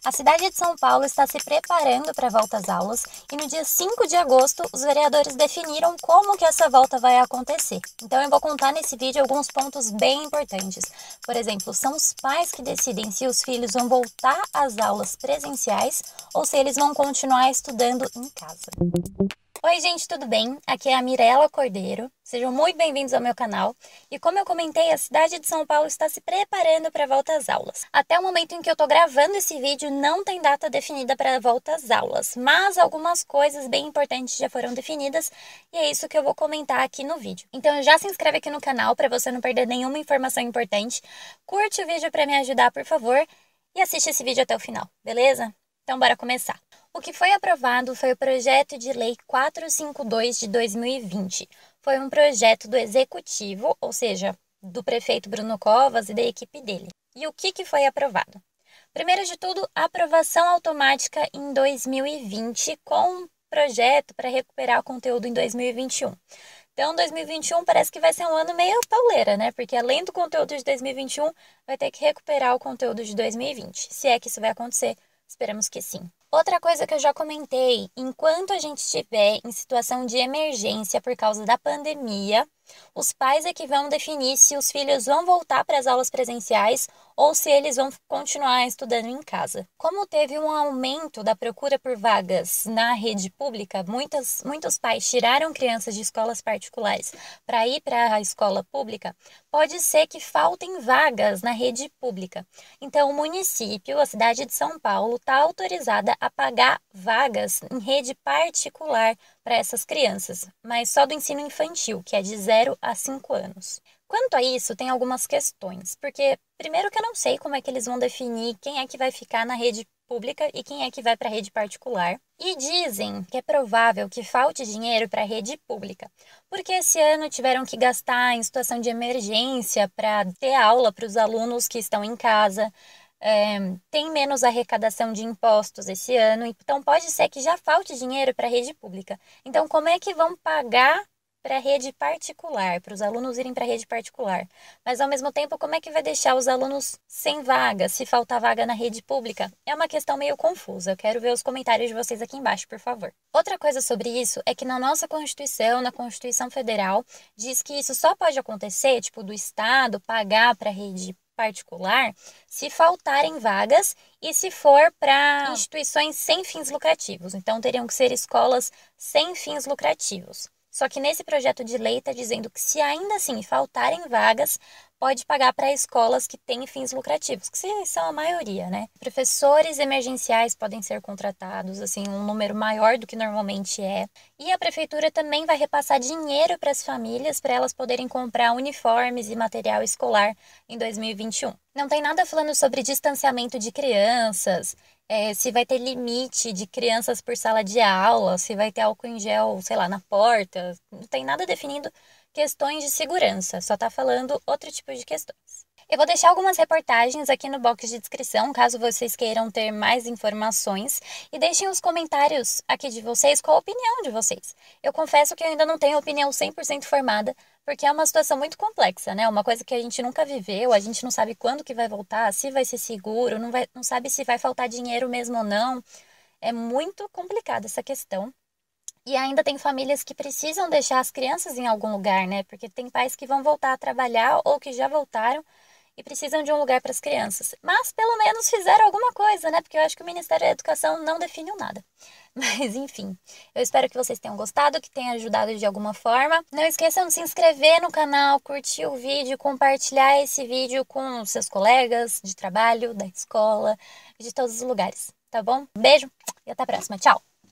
A cidade de São Paulo está se preparando para a volta às aulas e no dia 5 de agosto os vereadores definiram como que essa volta vai acontecer. Então eu vou contar nesse vídeo alguns pontos bem importantes. Por exemplo, são os pais que decidem se os filhos vão voltar às aulas presenciais ou se eles vão continuar estudando em casa. Oi gente, tudo bem? Aqui é a Mirela Cordeiro. Sejam muito bem-vindos ao meu canal. E como eu comentei, a cidade de São Paulo está se preparando para a volta às aulas. Até o momento em que eu estou gravando esse vídeo, não tem data definida para a volta às aulas, mas algumas coisas bem importantes já foram definidas e é isso que eu vou comentar aqui no vídeo. Então já se inscreve aqui no canal para você não perder nenhuma informação importante. Curte o vídeo para me ajudar, por favor, e assiste esse vídeo até o final, beleza? Então bora começar. O que foi aprovado foi o projeto de lei 452 de 2020. Foi um projeto do executivo, ou seja, do prefeito Bruno Covas e da equipe dele. E o que foi aprovado? Primeiro de tudo, aprovação automática em 2020 com um projeto para recuperar o conteúdo em 2021. Então, 2021 parece que vai ser um ano meio pauleira, né? Porque além do conteúdo de 2021, vai ter que recuperar o conteúdo de 2020. Se é que isso vai acontecer, esperamos que sim. Outra coisa que eu já comentei, enquanto a gente estiver em situação de emergência por causa da pandemia, os pais é que vão definir se os filhos vão voltar para as aulas presenciais ou se eles vão continuar estudando em casa. Como teve um aumento da procura por vagas na rede pública, muitos pais tiraram crianças de escolas particulares para ir para a escola pública, pode ser que faltem vagas na rede pública. Então, o município, a cidade de São Paulo, está autorizada a pagar vagas em rede particular para essas crianças, mas só do ensino infantil, que é de 0 a 5 anos. Quanto a isso, tem algumas questões, porque primeiro que eu não sei como é que eles vão definir quem é que vai ficar na rede pública e quem é que vai para a rede particular. E dizem que é provável que falte dinheiro para a rede pública, porque esse ano tiveram que gastar em situação de emergência para ter aula para os alunos que estão em casa. Tem menos arrecadação de impostos esse ano, então pode ser que já falte dinheiro para a rede pública. Então, como é que vão pagar para a rede particular, para os alunos irem para a rede particular? Mas, ao mesmo tempo, como é que vai deixar os alunos sem vaga, se faltar vaga na rede pública? É uma questão meio confusa. Eu quero ver os comentários de vocês aqui embaixo, por favor. Outra coisa sobre isso é que na nossa Constituição, na Constituição Federal, diz que isso só pode acontecer, tipo, do Estado pagar para a rede particular, se faltarem vagas e se for para instituições sem fins lucrativos. Então, teriam que ser escolas sem fins lucrativos. Só que nesse projeto de lei está dizendo que se ainda assim faltarem vagas, pode pagar para escolas que têm fins lucrativos, que são a maioria, né? Professores emergenciais podem ser contratados, assim, um número maior do que normalmente é. E a prefeitura também vai repassar dinheiro para as famílias para elas poderem comprar uniformes e material escolar em 2021. Não tem nada falando sobre distanciamento de crianças, se vai ter limite de crianças por sala de aula, se vai ter álcool em gel, sei lá, na porta. Não tem nada definindo questões de segurança, só está falando outro tipo de questões. Eu vou deixar algumas reportagens aqui no box de descrição, caso vocês queiram ter mais informações. E deixem os comentários aqui de vocês, qual a opinião de vocês. Eu confesso que eu ainda não tenho opinião 100% formada, porque é uma situação muito complexa, né? Uma coisa que a gente nunca viveu, a gente não sabe quando que vai voltar, se vai ser seguro, não sabe se vai faltar dinheiro mesmo ou não. É muito complicada essa questão. E ainda tem famílias que precisam deixar as crianças em algum lugar, né? Porque tem pais que vão voltar a trabalhar ou que já voltaram e precisam de um lugar para as crianças. Mas pelo menos fizeram alguma coisa, né? Porque eu acho que o Ministério da Educação não definiu nada. Mas enfim, eu espero que vocês tenham gostado, que tenha ajudado de alguma forma. Não esqueçam de se inscrever no canal, curtir o vídeo, compartilhar esse vídeo com seus colegas de trabalho, da escola, de todos os lugares, tá bom? Um beijo e até a próxima. Tchau!